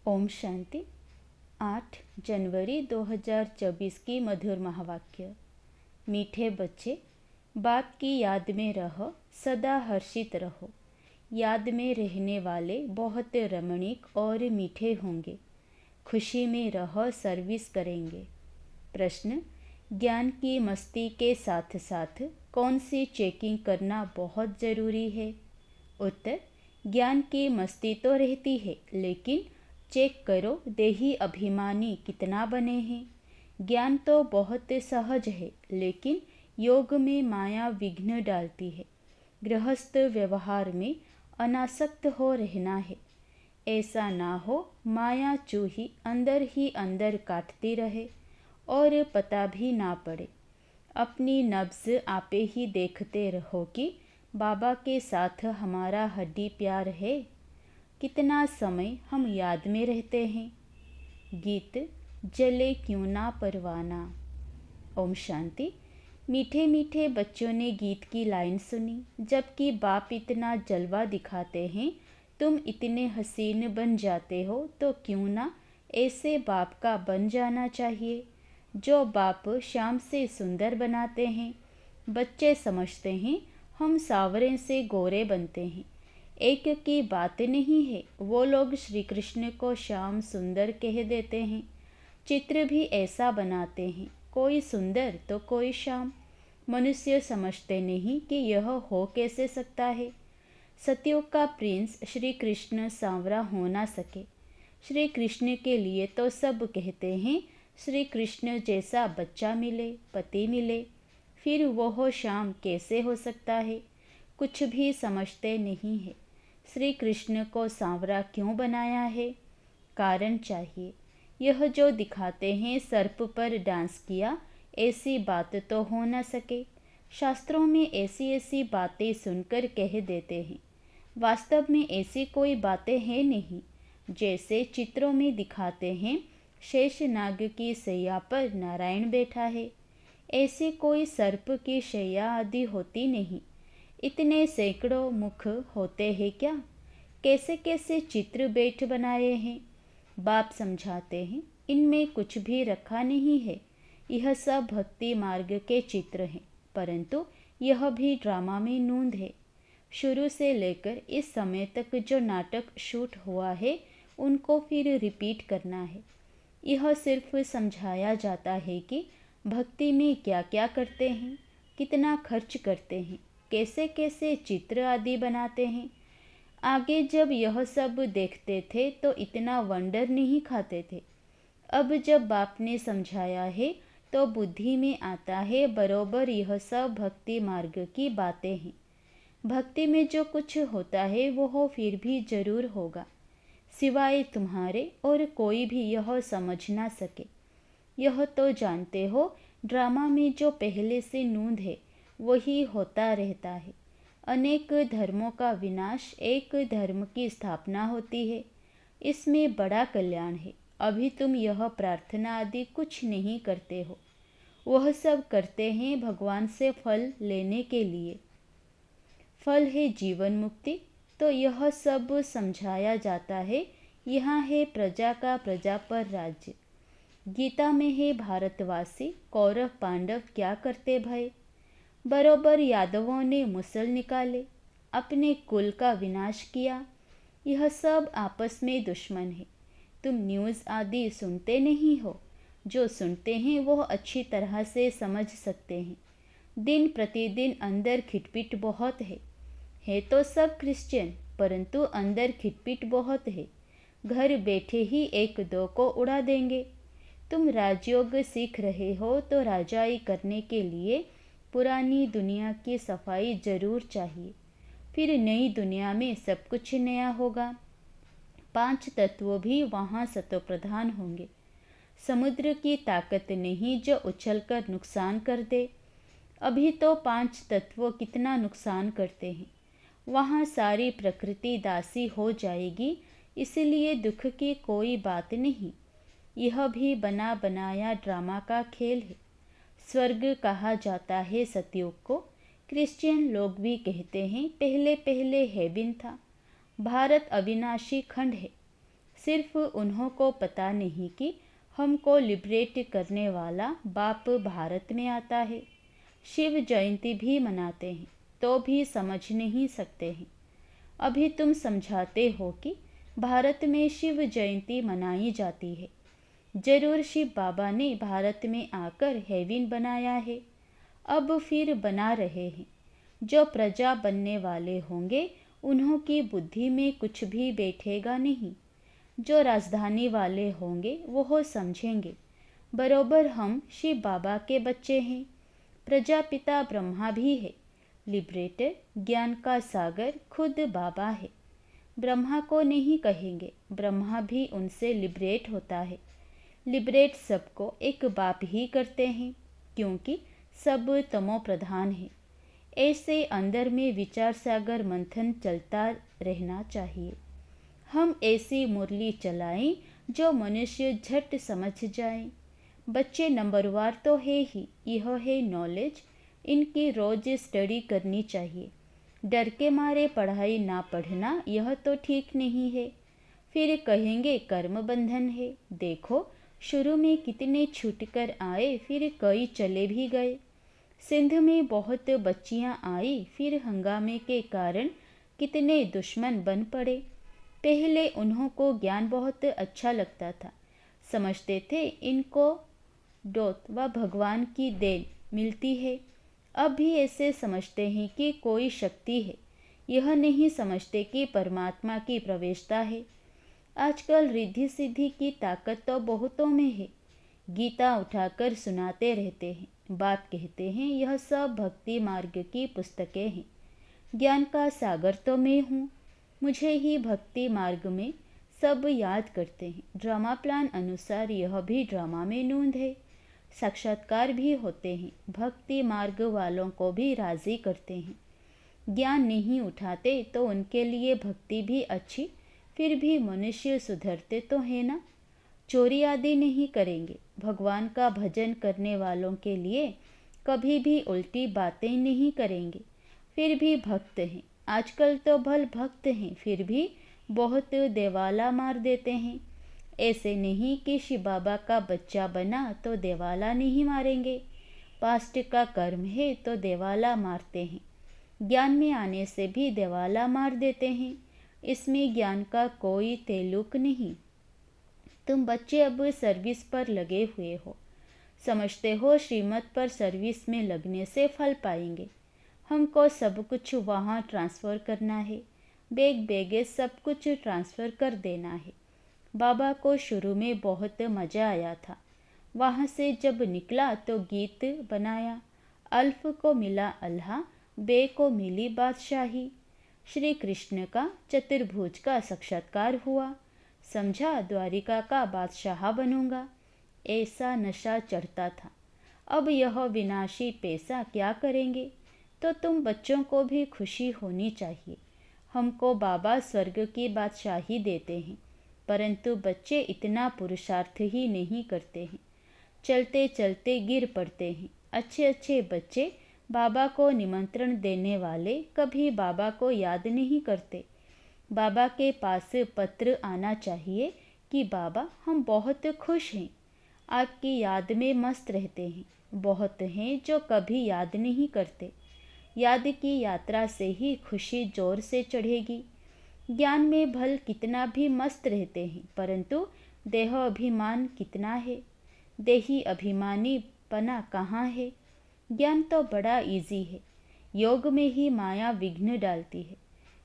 ओम शांति। 8 जनवरी 2024 की मधुर महावाक्य। मीठे बच्चे, बाप की याद में रहो, सदा हर्षित रहो। याद में रहने वाले बहुत रमणीक और मीठे होंगे। खुशी में रहो, सर्विस करेंगे। प्रश्न: ज्ञान की मस्ती के साथ साथ कौन सी चेकिंग करना बहुत ज़रूरी है? उत्तर: ज्ञान की मस्ती तो रहती है, लेकिन चेक करो देही अभिमानी कितना बने हैं। ज्ञान तो बहुत सहज है, लेकिन योग में माया विघ्न डालती है। गृहस्थ व्यवहार में अनासक्त हो रहना है। ऐसा ना हो माया चूही अंदर ही अंदर काटती रहे और पता भी ना पड़े। अपनी नब्ज आपे ही देखते रहो कि बाबा के साथ हमारा हड्डी प्यार है। कितना समय हम याद में रहते हैं। गीत: जले क्यों ना परवाना। ओम शांति। मीठे मीठे बच्चों ने गीत की लाइन सुनी। जबकि बाप इतना जलवा दिखाते हैं, तुम इतने हसीन बन जाते हो, तो क्यों ना ऐसे बाप का बन जाना चाहिए जो बाप शाम से सुंदर बनाते हैं। बच्चे समझते हैं हम सांवरे से गोरे बनते हैं। एक की बात नहीं है, वो लोग श्री कृष्ण को श्याम सुंदर कह देते हैं। चित्र भी ऐसा बनाते हैं, कोई सुंदर तो कोई श्याम। मनुष्य समझते नहीं कि यह हो कैसे सकता है। सतयुग का प्रिंस श्री कृष्ण सांवरा हो ना सके। श्री कृष्ण के लिए तो सब कहते हैं श्री कृष्ण जैसा बच्चा मिले, पति मिले, फिर वह श्याम कैसे हो सकता है। कुछ भी समझते नहीं है। श्री कृष्ण को सांवरा क्यों बनाया है? कारण चाहिए। यह जो दिखाते हैं सर्प पर डांस किया, ऐसी बात तो हो न सके। शास्त्रों में ऐसी ऐसी बातें सुनकर कह देते हैं, वास्तव में ऐसी कोई बातें हैं नहीं। जैसे चित्रों में दिखाते हैं शेष नाग की शैया पर नारायण बैठा है, ऐसी कोई सर्प की शैया आदि होती नहीं। इतने सैकड़ों मुख होते हैं क्या? कैसे कैसे चित्र बैठ बनाए हैं। बाप समझाते हैं इनमें कुछ भी रखा नहीं है। यह सब भक्ति मार्ग के चित्र हैं, परंतु यह भी ड्रामा में नूंद है। शुरू से लेकर इस समय तक जो नाटक शूट हुआ है, उनको फिर रिपीट करना है। यह सिर्फ समझाया जाता है कि भक्ति में क्या क्या करते हैं, कितना खर्च करते हैं, कैसे कैसे चित्र आदि बनाते हैं। आगे जब यह सब देखते थे तो इतना वंडर नहीं खाते थे। अब जब बाप ने समझाया है तो बुद्धि में आता है बरोबर यह सब भक्ति मार्ग की बातें हैं। भक्ति में जो कुछ होता है वह फिर भी जरूर होगा, सिवाय तुम्हारे और कोई भी यह समझ ना सके। यह तो जानते हो ड्रामा में जो पहले से नूंद है वही होता रहता है। अनेक धर्मों का विनाश, एक धर्म की स्थापना होती है। इसमें बड़ा कल्याण है। अभी तुम यह प्रार्थना आदि कुछ नहीं करते हो, वह सब करते हैं भगवान से फल लेने के लिए। फल है जीवन मुक्ति। तो यह सब समझाया जाता है। यहाँ है प्रजा का प्रजा पर राज्य। गीता में है भारतवासी कौरव पांडव क्या करते भय। बरोबर यादवों ने मुसल निकाले, अपने कुल का विनाश किया। यह सब आपस में दुश्मन है। तुम न्यूज़ आदि सुनते नहीं हो। जो सुनते हैं वह अच्छी तरह से समझ सकते हैं। दिन प्रतिदिन अंदर खिटपिट बहुत है तो सब क्रिश्चियन, परंतु अंदर खिटपिट बहुत है। घर बैठे ही एक दो को उड़ा देंगे। तुम राजयोग सीख रहे हो तो राजाई करने के लिए पुरानी दुनिया की सफाई जरूर चाहिए, फिर नई दुनिया में सब कुछ नया होगा। 5 तत्व भी वहाँ सतोप्रधान होंगे। समुद्र की ताकत नहीं जो उछलकर नुकसान कर दे। अभी तो 5 तत्व कितना नुकसान करते हैं। वहाँ सारी प्रकृति दासी हो जाएगी, इसलिए दुख की कोई बात नहीं। यह भी बना बनाया ड्रामा का खेल है। स्वर्ग कहा जाता है सतयुग को। क्रिश्चियन लोग भी कहते हैं पहले पहले हेवन था। भारत अविनाशी खंड है। सिर्फ उन्हों को पता नहीं कि हमको लिबरेट करने वाला बाप भारत में आता है। शिव जयंती भी मनाते हैं तो भी समझ नहीं सकते हैं। अभी तुम समझाते हो कि भारत में शिव जयंती मनाई जाती है। जरूर शिव बाबा ने भारत में आकर हेवन बनाया है, अब फिर बना रहे हैं। जो प्रजा बनने वाले होंगे उन्हों की बुद्धि में कुछ भी बैठेगा नहीं। जो राजधानी वाले होंगे वो समझेंगे बरोबर हम शिव बाबा के बच्चे हैं। प्रजापिता ब्रह्मा भी है। लिबरेटर ज्ञान का सागर खुद बाबा है। ब्रह्मा को नहीं कहेंगे, ब्रह्मा भी उनसे लिबरेट होता है। लिबरेट सबको एक बाप ही करते हैं क्योंकि सब तमो प्रधान है। ऐसे अंदर में विचार सागर मंथन चलता रहना चाहिए। हम ऐसी मुरली चलाएं जो मनुष्य झट समझ जाए। बच्चे नंबरवार तो है ही, यह है नॉलेज। इनकी रोज स्टडी करनी चाहिए। डर के मारे पढ़ाई ना पढ़ना यह तो ठीक नहीं है। फिर कहेंगे कर्म बंधन है। देखो शुरू में कितने छूटकर आए, फिर कई चले भी गए। सिंध में बहुत बच्चियां आई, फिर हंगामे के कारण कितने दुश्मन बन पड़े। पहले उन्हों को ज्ञान बहुत अच्छा लगता था, समझते थे इनको डोत व भगवान की देन मिलती है। अब भी ऐसे समझते हैं कि कोई शक्ति है, यह नहीं समझते कि परमात्मा की प्रवेशता है। आजकल रिद्धि सिद्धि की ताकत तो बहुतों में है। गीता उठाकर सुनाते रहते हैं, बाप कहते हैं यह सब भक्ति मार्ग की पुस्तकें हैं। ज्ञान का सागर तो मैं हूँ, मुझे ही भक्ति मार्ग में सब याद करते हैं। ड्रामा प्लान अनुसार यह भी ड्रामा में नोंद है। साक्षात्कार भी होते हैं, भक्ति मार्ग वालों को भी राजी करते हैं। ज्ञान नहीं उठाते तो उनके लिए भक्ति भी अच्छी, फिर भी मनुष्य सुधरते तो है ना। चोरी आदि नहीं करेंगे। भगवान का भजन करने वालों के लिए कभी भी उल्टी बातें नहीं करेंगे, फिर भी भक्त हैं। आजकल तो भल भक्त हैं, फिर भी बहुत देवाला मार देते हैं। ऐसे नहीं कि शिव बाबा का बच्चा बना तो देवाला नहीं मारेंगे। पास्ट का कर्म है तो देवाला मारते हैं। ज्ञान में आने से भी देवाला मार देते हैं। इसमें ज्ञान का कोई तेलुक नहीं। तुम बच्चे अब सर्विस पर लगे हुए हो, समझते हो श्रीमत पर सर्विस में लगने से फल पाएंगे। हमको सब कुछ वहाँ ट्रांसफ़र करना है, बैग बैगेज सब कुछ ट्रांसफ़र कर देना है। बाबा को शुरू में बहुत मज़ा आया था। वहाँ से जब निकला तो गीत बनाया, अल्फ को मिला अल्लाह, बे को मिली बादशाही। श्री कृष्ण का चतुर्भुज का साक्षात्कार हुआ। समझा द्वारिका का बादशाह बनूंगा। ऐसा नशा चढ़ता था। अब यह विनाशी पैसा क्या करेंगे। तो तुम बच्चों को भी खुशी होनी चाहिए। हमको बाबा स्वर्ग की बादशाही देते हैं, परंतु बच्चे इतना पुरुषार्थ ही नहीं करते हैं। चलते चलते गिर पड़ते हैं। अच्छे अच्छे बच्चे बाबा को निमंत्रण देने वाले कभी बाबा को याद नहीं करते। बाबा के पास पत्र आना चाहिए कि बाबा हम बहुत खुश हैं, आपकी याद में मस्त रहते हैं। बहुत हैं जो कभी याद नहीं करते। याद की यात्रा से ही खुशी जोर से चढ़ेगी। ज्ञान में भल कितना भी मस्त रहते हैं, परंतु देह अभिमान कितना है। देही अभिमानी पना कहाँ है। ज्ञान तो बड़ा इजी है। योग में ही माया विघ्न डालती है।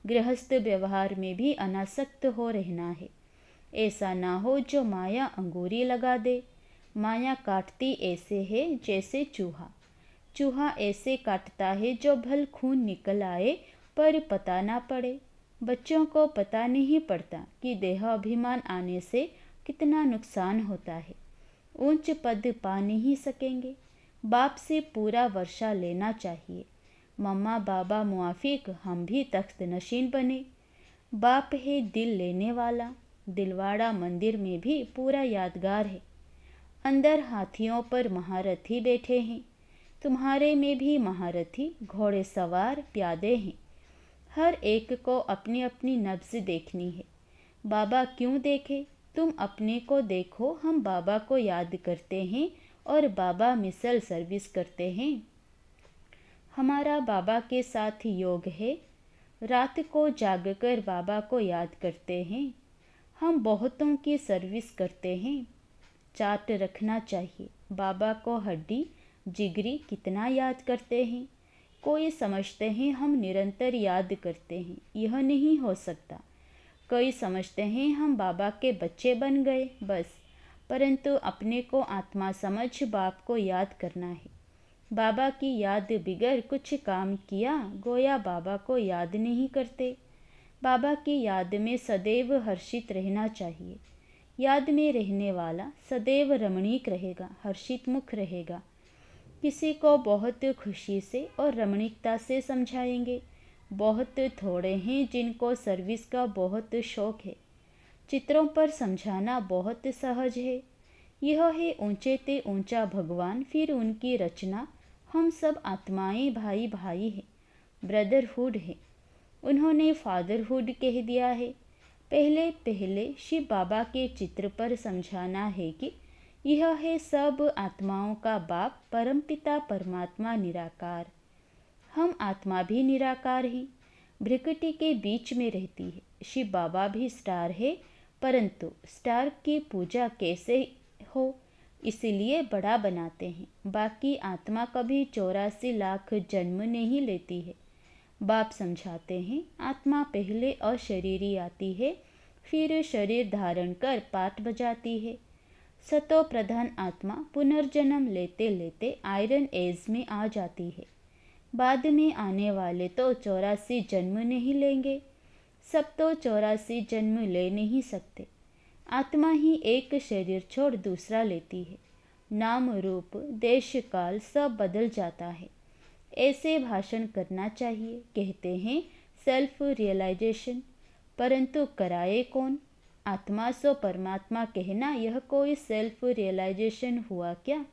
गृहस्थ व्यवहार में भी अनासक्त हो रहना है। ऐसा ना हो जो माया अंगूरी लगा दे। माया काटती ऐसे है जैसे चूहा। चूहा ऐसे काटता है जो भल खून निकल आए पर पता ना पड़े। बच्चों को पता नहीं पड़ता कि देह अभिमान आने से कितना नुकसान होता है। ऊंच पद पा नहीं सकेंगे। बाप से पूरा वर्षा लेना चाहिए। मम्मा बाबा मुआफिक हम भी तख्त नशीन बने। बाप है दिल लेने वाला। दिलवाड़ा मंदिर में भी पूरा यादगार है। अंदर हाथियों पर महारथी बैठे हैं। तुम्हारे में भी महारथी घोड़े सवार प्यादे हैं। हर एक को अपनी अपनी नब्ज देखनी है। बाबा क्यों देखे? तुम अपने को देखो। हम बाबा को याद करते हैं और बाबा मिसल सर्विस करते हैं। हमारा बाबा के साथ योग है। रात को जागकर बाबा को याद करते हैं। हम बहुतों की सर्विस करते हैं। चार्ट रखना चाहिए। बाबा को हड्डी जिगरी कितना याद करते हैं? कोई समझते हैं हम निरंतर याद करते हैं। यह नहीं हो सकता। कई समझते हैं हम बाबा के बच्चे बन गए बस, परंतु अपने को आत्मा समझ बाप को याद करना है। बाबा की याद बिगैर कुछ काम किया गोया बाबा को याद नहीं करते। बाबा की याद में सदैव हर्षित रहना चाहिए। याद में रहने वाला सदैव रमणीक रहेगा, हर्षित मुख रहेगा। किसी को बहुत खुशी से और रमणीकता से समझाएंगे। बहुत थोड़े हैं जिनको सर्विस का बहुत शौक है। चित्रों पर समझाना बहुत सहज है। यह है ऊंचे ते ऊंचा भगवान, फिर उनकी रचना। हम सब आत्माएं भाई भाई हैं, ब्रदरहुड है। उन्होंने फादरहुड कह दिया है। पहले पहले शिव बाबा के चित्र पर समझाना है कि यह है सब आत्माओं का बाप, परमपिता परमात्मा निराकार। हम आत्मा भी निराकार हैं, भ्रिकुटी के बीच में रहती है। शिव बाबा भी स्टार है, परंतु स्टार की पूजा कैसे हो, इसलिए बड़ा बनाते हैं। बाकी आत्मा कभी 84 लाख जन्म नहीं लेती है। बाप समझाते हैं आत्मा पहले अशरीरी आती है, फिर शरीर धारण कर पाठ बजाती है। सतो प्रधान आत्मा पुनर्जन्म लेते लेते आयरन एज में आ जाती है। बाद में आने वाले तो 84 जन्म नहीं लेंगे। सब तो 84 जन्म ले नहीं सकते। आत्मा ही एक शरीर छोड़ दूसरा लेती है। नाम रूप देश काल सब बदल जाता है। ऐसे भाषण करना चाहिए। कहते हैं सेल्फ रियलाइजेशन, परंतु कराए कौन? आत्मा सो परमात्मा कहना, यह कोई सेल्फ रियलाइजेशन हुआ क्या?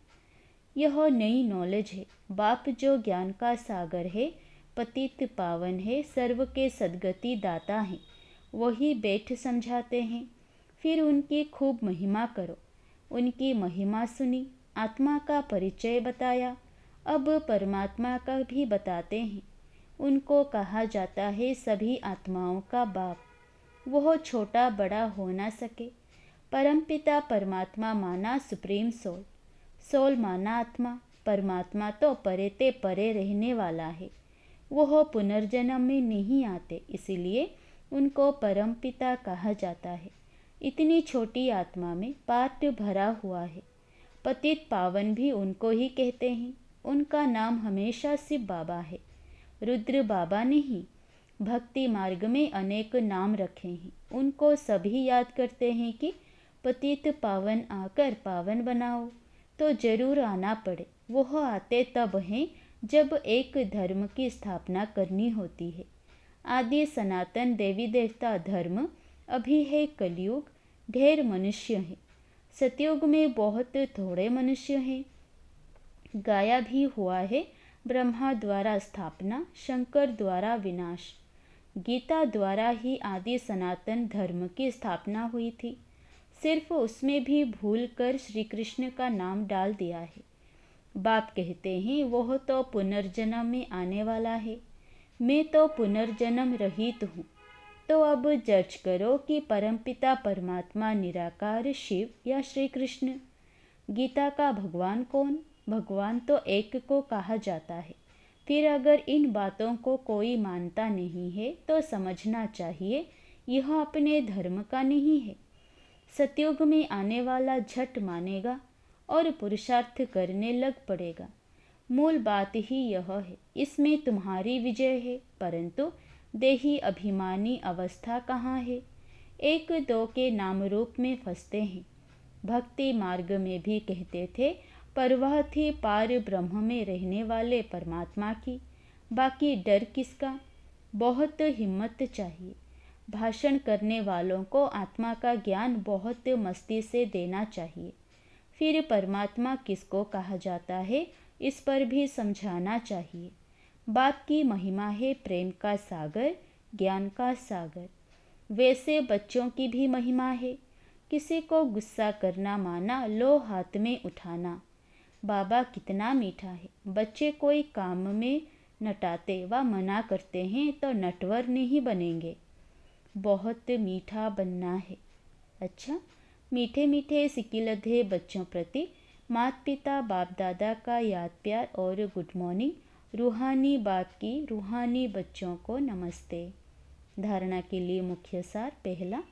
यह नई नॉलेज है। बाप जो ज्ञान का सागर है, पतित पावन है, सर्व के सद्गति दाता है, वही बैठ समझाते हैं। फिर उनकी खूब महिमा करो। उनकी महिमा सुनी, आत्मा का परिचय बताया, अब परमात्मा का भी बताते हैं। उनको कहा जाता है सभी आत्माओं का बाप। वह छोटा बड़ा हो ना सके। परमपिता परमात्मा माना सुप्रीम सोल, सोल माना आत्मा। परमात्मा तो परे ते परे रहने वाला है। वह पुनर्जन्म में नहीं आते, इसीलिए उनको परमपिता कहा जाता है। इतनी छोटी आत्मा में पाठ भरा हुआ है। पतित पावन भी उनको ही कहते हैं। उनका नाम हमेशा शिव बाबा है, रुद्र बाबा नहीं। भक्ति मार्ग में अनेक नाम रखे हैं। उनको सभी याद करते हैं कि पतित पावन आकर पावन बनाओ, तो जरूर आना पड़े। वह आते तब हैं जब एक धर्म की स्थापना करनी होती है। आदि सनातन देवी देवता धर्म अभी है कलयुग, ढेर मनुष्य हैं। सतयुग में बहुत थोड़े मनुष्य हैं। गाया भी हुआ है, ब्रह्मा द्वारा स्थापना, शंकर द्वारा विनाश। गीता द्वारा ही आदि सनातन धर्म की स्थापना हुई थी। सिर्फ उसमें भी भूल कर श्री कृष्ण का नाम डाल दिया है। बाप कहते हैं वह तो पुनर्जन्म में आने वाला है, मैं तो पुनर्जन्म रहित हूँ। तो अब जज करो कि परमपिता परमात्मा निराकार शिव या श्री कृष्ण। गीता का भगवान कौन? भगवान तो एक को कहा जाता है। फिर अगर इन बातों को कोई मानता नहीं है तो समझना चाहिए यह अपने धर्म का नहीं है। सतयुग में आने वाला झट मानेगा और पुरुषार्थ करने लग पड़ेगा। मूल बात ही यह है, इसमें तुम्हारी विजय है, परंतु देही अभिमानी अवस्था कहाँ है? एक दो के नाम रूप में फंसते हैं। भक्ति मार्ग में भी कहते थे परवाह थी पार ब्रह्म में रहने वाले परमात्मा की, बाकी डर किसका? बहुत हिम्मत चाहिए। भाषण करने वालों को आत्मा का ज्ञान बहुत मस्ती से देना चाहिए। फिर परमात्मा किसको कहा जाता है, इस पर भी समझाना चाहिए। बाप की महिमा है प्रेम का सागर, ज्ञान का सागर। वैसे बच्चों की भी महिमा है। किसी को गुस्सा करना माना, लो हाथ में उठाना। बाबा कितना मीठा है। बच्चे कोई काम में नटाते व मना करते हैं तो नटवर नहीं बनेंगे, बहुत मीठा बनना है। अच्छा, मीठे मीठे सिकिलधे बच्चों प्रति माता पिता बाप दादा का याद प्यार और गुड मॉर्निंग। रूहानी बाप की रूहानी बच्चों को नमस्ते। धारणा के लिए मुख्य सार। पहला,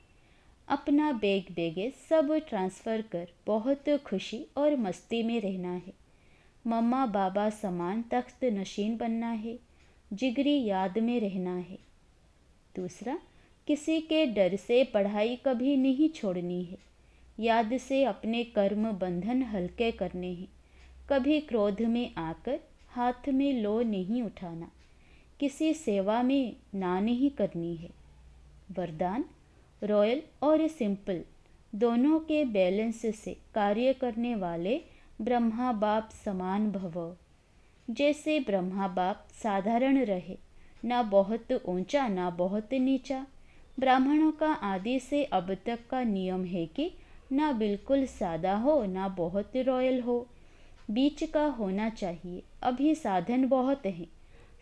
अपना बैग बैगेज सब ट्रांसफ़र कर बहुत खुशी और मस्ती में रहना है। मम्मा बाबा समान तख्त नशीन बनना है, जिगरी याद में रहना है। दूसरा, किसी के डर से पढ़ाई कभी नहीं छोड़नी है। याद से अपने कर्म बंधन हल्के करने हैं। कभी क्रोध में आकर हाथ में लो नहीं उठाना। किसी सेवा में ना नहीं करनी है। वरदान, रॉयल और सिंपल दोनों के बैलेंस से कार्य करने वाले ब्रह्मा बाप समान भव। जैसे ब्रह्मा बाप साधारण रहे, ना बहुत ऊंचा ना बहुत नीचा। ब्राह्मणों का आदि से अब तक का नियम है कि ना बिल्कुल सादा हो ना बहुत रॉयल हो, बीच का होना चाहिए। अभी साधन बहुत हैं,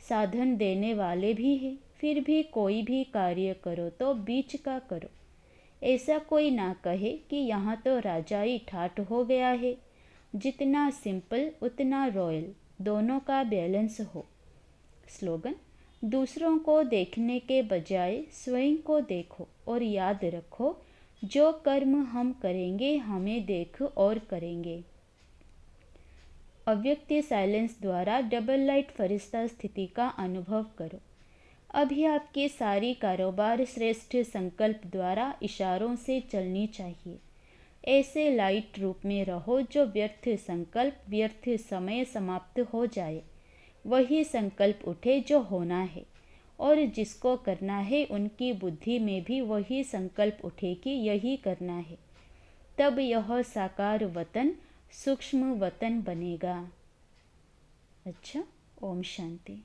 साधन देने वाले भी हैं, फिर भी कोई भी कार्य करो तो बीच का करो। ऐसा कोई ना कहे कि यहाँ तो राजाई ठाठ हो गया है। जितना सिंपल उतना रॉयल, दोनों का बैलेंस हो। स्लोगन, दूसरों को देखने के बजाय स्वयं को देखो और याद रखो, जो कर्म हम करेंगे हमें देख और करेंगे। अव्यक्त साइलेंस द्वारा डबल लाइट फरिश्ता स्थिति का अनुभव करो। अभी आपकी सारी कारोबार श्रेष्ठ संकल्प द्वारा इशारों से चलनी चाहिए। ऐसे लाइट रूप में रहो जो व्यर्थ संकल्प व्यर्थ समय समाप्त हो जाए। वही संकल्प उठे जो होना है, और जिसको करना है उनकी बुद्धि में भी वही संकल्प उठे कि यही करना है। तब यह साकार वतन सूक्ष्म वतन बनेगा। अच्छा, ओम शांति।